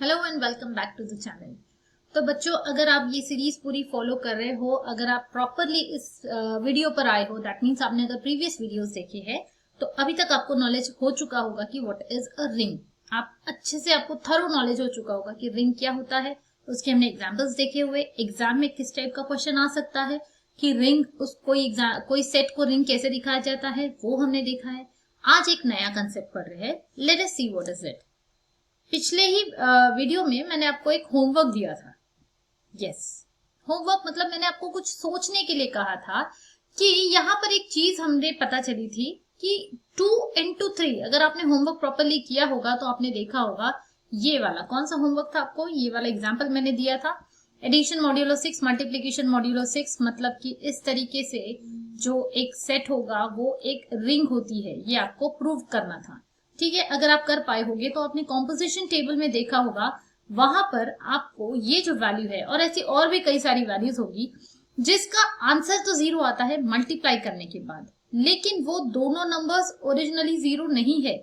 Hello and welcome back to the channel. तो बच्चों, अगर आप ये सीरीज पूरी फॉलो कर रहे हो, अगर आप प्रॉपरली इस वीडियो पर आए हो, दैट मीन्स आपने अगर प्रीवियस वीडियोस देखे हैं तो अभी तक आपको नॉलेज हो चुका होगा कि व्हाट इज अ रिंग। आप अच्छे से आपको थरो नॉलेज हो चुका होगा कि रिंग क्या होता है। उसके हमने एग्जाम्पल्स देखे हुए, एग्जाम में किस टाइप का क्वेश्चन आ सकता है कि रिंग उस कोई सेट को रिंग कैसे दिखाया जाता है वो हमने देखा है। आज एक नया कंसेप्ट पढ़ रहे हैं, let us see what is it. पिछले ही वीडियो में मैंने आपको एक होमवर्क दिया था। यस, होमवर्क मतलब मैंने आपको कुछ सोचने के लिए कहा था कि यहाँ पर एक चीज हमने पता चली थी कि 2 into 3, अगर आपने होमवर्क प्रॉपरली किया होगा तो आपने देखा होगा। ये वाला कौन सा होमवर्क था, आपको ये वाला एग्जाम्पल मैंने दिया था। एडिशन मॉड्यूलो 6, मल्टीप्लीकेशन मॉड्यूलो 6, मतलब कि इस तरीके से जो एक सेट होगा वो एक रिंग होती है, ये आपको प्रूव करना था। ठीक है, अगर आप कर पाए होगे तो आपने कॉम्पोजिशन टेबल में देखा होगा, वहां पर आपको ये जो वैल्यू है और ऐसी और भी कई सारी वैल्यूज होगी जिसका आंसर तो जीरो आता है मल्टीप्लाई करने के बाद, लेकिन वो दोनों नंबर्स ओरिजिनली जीरो नहीं है।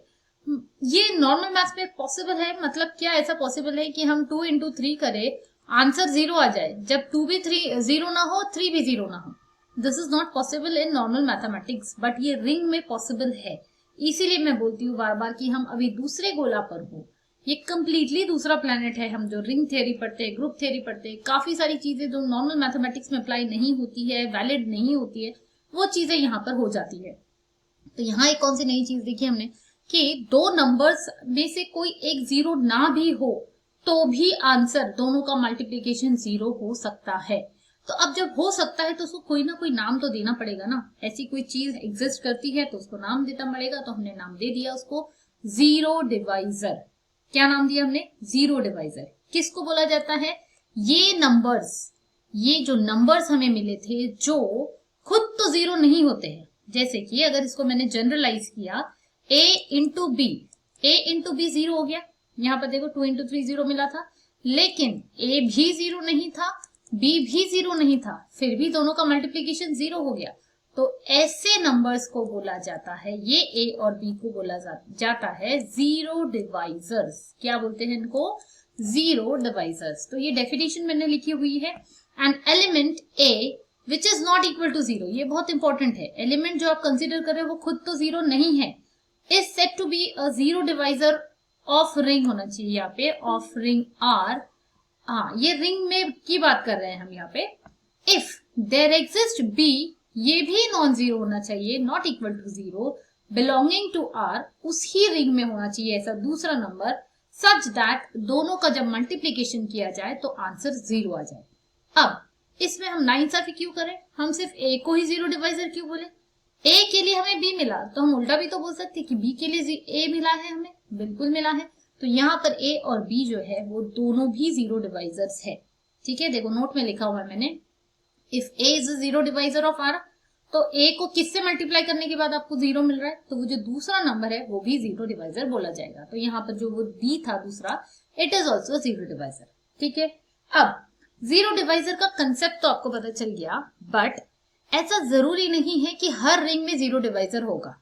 ये नॉर्मल मैथ्स में पॉसिबल है। मतलब क्या ऐसा पॉसिबल है कि हम 2 into 3 करें, आंसर जीरो आ जाए, जब 2 भी 3 जीरो ना हो, 3 भी जीरो ना हो? This is not possible in normal mathematics, but ये रिंग में पॉसिबल है। इसीलिए मैं बोलती हूँ बार बार कि हम अभी दूसरे गोला पर हो। ये कंप्लीटली दूसरा प्लेनेट है। हम जो रिंग थ्योरी पढ़ते हैं, ग्रुप थ्योरी पढ़ते हैं, काफी सारी चीजें जो नॉर्मल मैथमेटिक्स में अप्लाई नहीं होती है, वैलिड नहीं होती है, वो चीजें यहाँ पर हो जाती है। तो यहाँ एक कौन सी नई चीज देखी हमने कि दो नंबर्स में से कोई एक जीरो ना भी हो तो भी आंसर दोनों का मल्टीप्लीकेशन जीरो हो सकता है। तो अब जब हो सकता है तो उसको कोई ना कोई नाम तो देना पड़ेगा ना। ऐसी कोई चीज एग्जिस्ट करती है तो उसको नाम देना पड़ेगा, तो हमने नाम दे दिया उसको जीरो डिवाइजर। क्या नाम दिया हमने? Zero divisor. किसको बोला जाता है? ये नंबर्स, ये जो नंबर्स हमें मिले थे जो खुद तो जीरो नहीं होते हैं, जैसे कि अगर इसको मैंने जनरलाइज किया a into B, a into B zero हो गया। यहाँ पर देखो 2 into 3 जीरो मिला था, लेकिन a भी जीरो नहीं था, b भी जीरो नहीं था, फिर भी दोनों का मल्टीप्लीकेशन जीरो हो गया। तो ऐसे नंबर्स को बोला जाता है, ये a और b को बोला जाता है जीरो डिवाइजर्स। क्या बोलते हैं इनको? Zero divisors. तो ये डेफिनेशन मैंने लिखी हुई है। An element a which is not equal to zero, ये बहुत इंपॉर्टेंट है। एलिमेंट जो आप कंसिडर कर रहे हो वो खुद तो जीरो नहीं है, is set to be a zero divisor of ring होना चाहिए यहाँ पे, ऑफ रिंग आर। हाँ, ये रिंग में की बात कर रहे हैं हम यहाँ पे। इफ देर एग्जिस्ट बी, ये भी नॉन जीरो होना चाहिए, not equal to zero, belonging to R, उसी रिंग में होना चाहिए ऐसा दूसरा नंबर, सच दैट दोनों का जब मल्टीप्लीकेशन किया जाए तो आंसर जीरो आ जाए। अब इसमें हम नाइंसाफी क्यों करें? हम सिर्फ ए को ही जीरो डिवाइजर क्यों बोले? ए के लिए हमें बी मिला तो हम उल्टा भी तो बोल सकते कि बी के लिए ए मिला है, हमें बिल्कुल मिला है। तो यहाँ पर ए और बी जो है वो दोनों भी जीरो डिवाइजर्स है। ठीक है, देखो नोट में लिखा हुआ है मैंने, if A is a zero divisor of R, तो ए को किससे मल्टीप्लाई करने के बाद आपको जीरो मिल रहा है, तो वो जो दूसरा नंबर है वो भी जीरो डिवाइजर बोला जाएगा। तो यहाँ पर जो वो बी था दूसरा, it is also zero divisor. ठीक है, अब जीरो डिवाइजर का कंसेप्ट तो आपको पता चल गया, बट ऐसा जरूरी नहीं है कि हर रिंग में जीरो डिवाइजर होगा।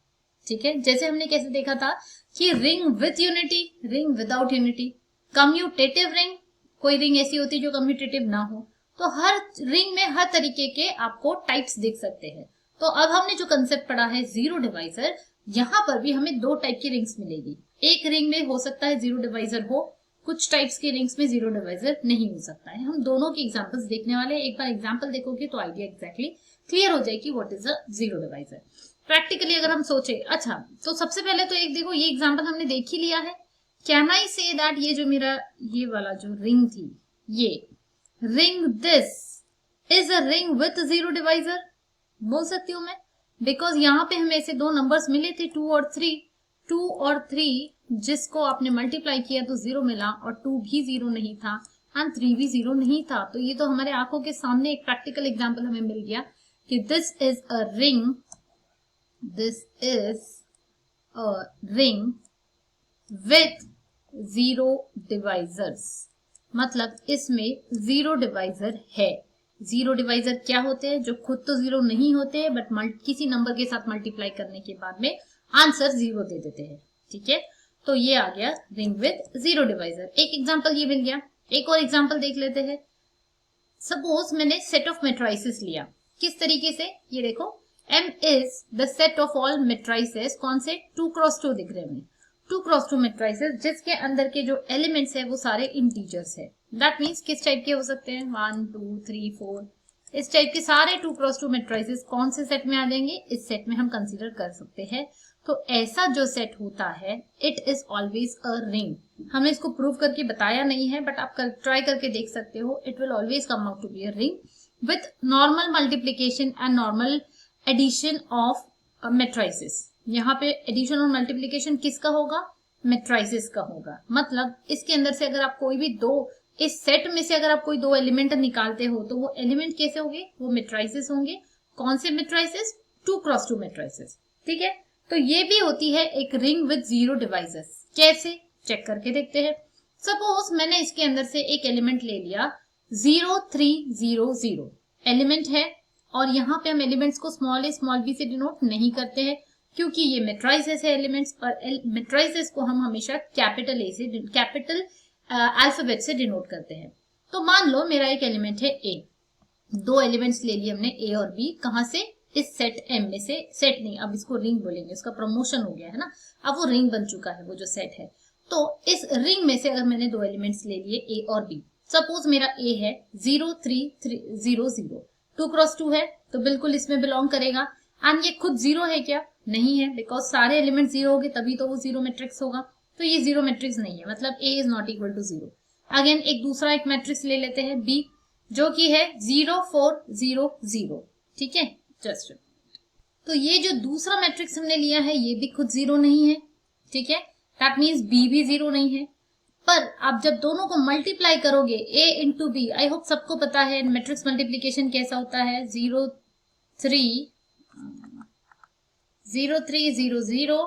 ठीक है, जैसे हमने कैसे देखा था कि ring with unity, ring without unity, commutative ring, कोई रिंग ऐसी होती है जो कम्यूटेटिव ना हो। तो हर रिंग में हर तरीके के आपको टाइप्स देख सकते हैं। तो अब हमने जो कंसेप्ट पढ़ा है जीरो डिवाइजर, यहाँ पर भी हमें दो टाइप की रिंग्स मिलेगी। एक रिंग में हो सकता है जीरो डिवाइजर हो, कुछ टाइप्स के रिंग्स में जीरो डिवाइजर नहीं हो सकता है। हम दोनों की एग्जांपल्स देखने वाले हैं। एक बार एग्जांपल देखोगे तो आइडिया एग्जैक्टली क्लियर हो जाए कि what is a zero divisor. Practically अगर हम सोचे, अच्छा तो सबसे पहले तो एक देखो, ये एग्जांपल हमने देख ही लिया है। कैन आई से दैट ये जो मेरा ये वाला जो रिंग थी, ये ring this is a ring with zero divisor, बोल सकती हूँ मैं, बिकॉज यहाँ पे हमें ऐसे दो नंबर्स मिले थे 2 और 3। 2 और 3 जिसको आपने मल्टीप्लाई किया तो जीरो मिला, और 2 भी जीरो नहीं था एंड 3 भी जीरो नहीं था। तो ये तो हमारे आंखों के सामने एक प्रैक्टिकल एग्जांपल हमें मिल गया कि this is a ring, this is a ring with zero divisors, मतलब इसमें जीरो डिवाइजर है। जीरो डिवाइजर क्या होते हैं? जो खुद तो जीरो नहीं होते बट किसी नंबर के साथ मल्टीप्लाई करने के बाद में आंसर जीरो दे देते हैं। ठीक है, तो ये आ गया रिंग विद जीरो डिवाइजर। एक एग्जांपल ये मिल गया। एक और एग्जांपल देख लेते हैं। सपोज मैंने सेट ऑफ मेट्राइसेस लिया। किस तरीके से, ये देखो, M is the set of all matrices. कौन से? 2x2 दिख रहे हैं 2x2 मेट्राइसेस, जिसके अंदर के जो एलिमेंट्स है वो सारे इंटीजर्स है। दैट मीन्स किस टाइप के हो सकते हैं? 1 2 3 4, इस टाइप के सारे 2x2 मेट्राइसेस कौन से सेट में आ जाएंगे? इस सेट में हम कंसीडर कर सकते हैं। तो ऐसा जो सेट होता है it is always a ring. हमने इसको प्रूव करके बताया नहीं है, बट आप ट्राई करके देख सकते हो। It will always come out to be a ring with normal multiplication and normal addition of matrices. यहाँ पे एडिशन और मल्टीप्लीकेशन किसका होगा? मेट्राइसेस का होगा। मतलब इसके अंदर से अगर आप कोई भी दो, इस सेट में से अगर आप कोई दो एलिमेंट निकालते हो तो वो एलिमेंट कैसे होंगे? वो मेट्राइसेस होंगे। कौन से मेट्राइसेस? 2x2 matrices. ठीक है, तो ये भी होती है एक रिंग विद जीरो डिवाइसेस। कैसे? चेक करके देखते हैं। सपोज मैंने इसके अंदर से एक एलिमेंट ले लिया 0 3 0 0 एलिमेंट है, और यहाँ पे हम एलिमेंट्स को स्मॉल a स्मॉल b से डिनोट नहीं करते हैं क्योंकि ये मेट्राइसेस है एलिमेंट्स, और मेट्राइसेस को हम हमेशा कैपिटल A से, कैपिटल अल्फाबेट से डिनोट करते हैं। तो मान लो मेरा एक एलिमेंट है A, दो एलिमेंट्स ले लिए हमने A और B। कहां से? इस सेट M में से। सेट नहीं, अब इसको रिंग बोलेंगे, उसका प्रमोशन हो गया है ना, अब वो रिंग बन चुका है वो जो सेट है। तो इस रिंग में से अगर मैंने दो एलिमेंट्स ले लिए A और B, सपोज मेरा A है 0 3 3 0 0, 2x2 है तो बिल्कुल इसमें बिलोंग करेगा। एंड ये खुद जीरो है क्या? नहीं है, बिकॉज सारे एलिमेंट जीरो हो गए तभी तो वो जीरो मैट्रिक्स होगा। तो ये जीरो मैट्रिक्स नहीं है, मतलब A is not equal to 0। Again एक दूसरा एक मैट्रिक्स ले लेते हैं B, जो कि है 0 4 0 0। ठीक है, जस्ट तो ये जो दूसरा मैट्रिक्स हमने लिया है ये भी खुद जीरो नहीं है। ठीक है, दैट मीन्स B भी जीरो नहीं है। पर आप जब दोनों को मल्टीप्लाई करोगे A into B, I hope सबको पता है मैट्रिक्स मल्टीप्लीकेशन कैसा होता है। 0 3 0 3 0 0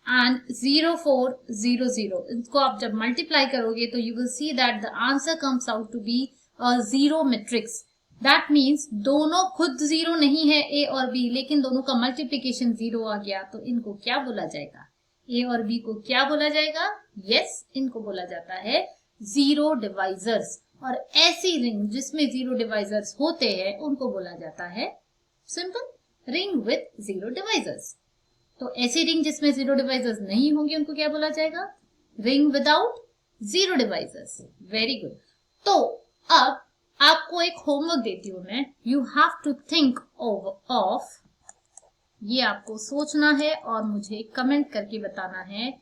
एंड 0 4 0 0। इसको आप जब मल्टीप्लाई करोगे तो you will see that the answer comes out to be a zero matrix. That means दोनों खुद जीरो नहीं है A और B, लेकिन दोनों का मल्टीप्लीकेशन जीरो आ गया। तो इनको क्या बोला जाएगा? A और B को क्या बोला जाएगा? यस, इनको बोला जाता है जीरो डिवाइजर्स। और ऐसी रिंग जिसमें जीरो डिवाइजर्स होते हैं उनको बोला जाता है simple ring with zero divisors. तो ऐसी रिंग जिसमें जीरो डिवाइजर्स नहीं होंगे उनको क्या बोला जाएगा? Ring without zero divisors. Very good. तो अब आपको एक होमवर्क देती हूं मैं। You have to think of, ये आपको सोचना है और मुझे कमेंट करके बताना है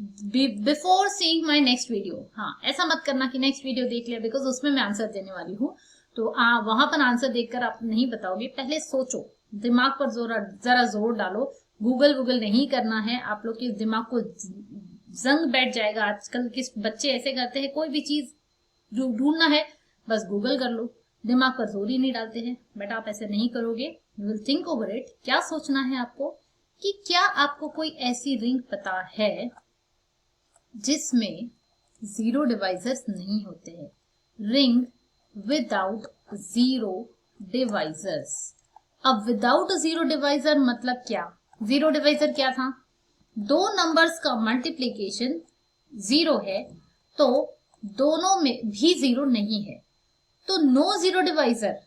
before seeing my next video. हाँ, ऐसा मत करना कि नेक्स्ट वीडियो देख लिया, बिकॉज उसमें मैं आंसर देने वाली हूँ। तो वहां पर आंसर देखकर आप नहीं बताओगे, पहले सोचो, दिमाग पर जरा जोर डालो। गूगल नहीं करना है, आप लोग के दिमाग को जंग बैठ जाएगा। आजकल के बच्चे ऐसे करते हैं, कोई भी चीज ढूंढना है बस गूगल कर लो, दिमाग पर जोर ही नहीं डालते हैं। बट आप ऐसे नहीं करोगे, you will think over it. क्या सोचना है आपको कि क्या आपको कोई ऐसी रिंग पता है जिसमें जीरो डिवाइजर्स नहीं होते हैं? Ring without zero divisors. अब विदाउट जीरो डिवाइजर मतलब क्या? जीरो डिवाइजर क्या था? दो नंबर्स का मल्टीप्लीकेशन जीरो है तो दोनों में भी जीरो नहीं है, तो no zero divisor.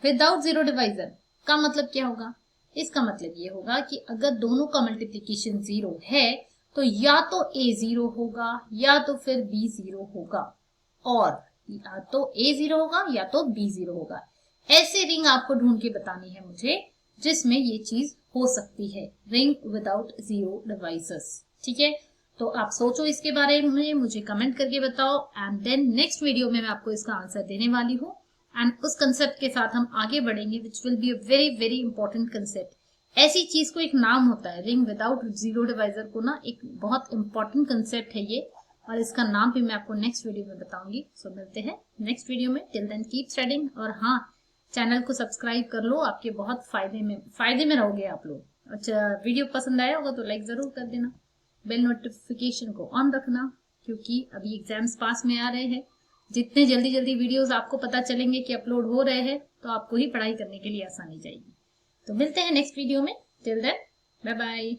Without zero divisor का मतलब क्या होगा? इसका मतलब ये होगा कि अगर दोनों का मल्टीप्लीकेशन जीरो है तो या तो A जीरो होगा या तो फिर B जीरो होगा, और या तो A जीरो होगा या तो B जीरो होगा। ऐसे रिंग आपको ढूंढ के बतानी है मुझे जिसमें ये चीज हो सकती है, रिंग विदाउट जीरो डिवाइसेस। ठीक है, तो आप सोचो इसके बारे में, मुझे कमेंट करके बताओ, एंड देन नेक्स्ट वीडियो में मैं आपको इसका आंसर देने वाली हूँ। एंड उस कंसेप्ट के साथ हम आगे बढ़ेंगे, which will be a very very important concept. ऐसी चीज को एक नाम होता है, रिंग विदाउट जीरो डिवाइजर को ना एक बहुत इंपॉर्टेंट कंसेप्ट है ये, और इसका नाम भी मैं आपको नेक्स्ट वीडियो में बताऊंगी। सो मिलते हैं नेक्स्ट वीडियो में। टिल देन कीप स्टडिंग, और हाँ, चैनल को सब्सक्राइब कर लो, आपके बहुत फायदे में रहोगे आप लोग। अच्छा, वीडियो पसंद आया होगा तो लाइक जरूर कर देना, बेल नोटिफिकेशन को ऑन रखना, क्योंकि अभी एग्जाम्स पास में आ रहे हैं। जितने जल्दी वीडियोस आपको पता चलेंगे कि अपलोड हो रहे हैं तो आपको ही पढ़ाई करने के लिए आसानी जाएगी। तो मिलते हैं नेक्स्ट वीडियो में। Till then bye bye.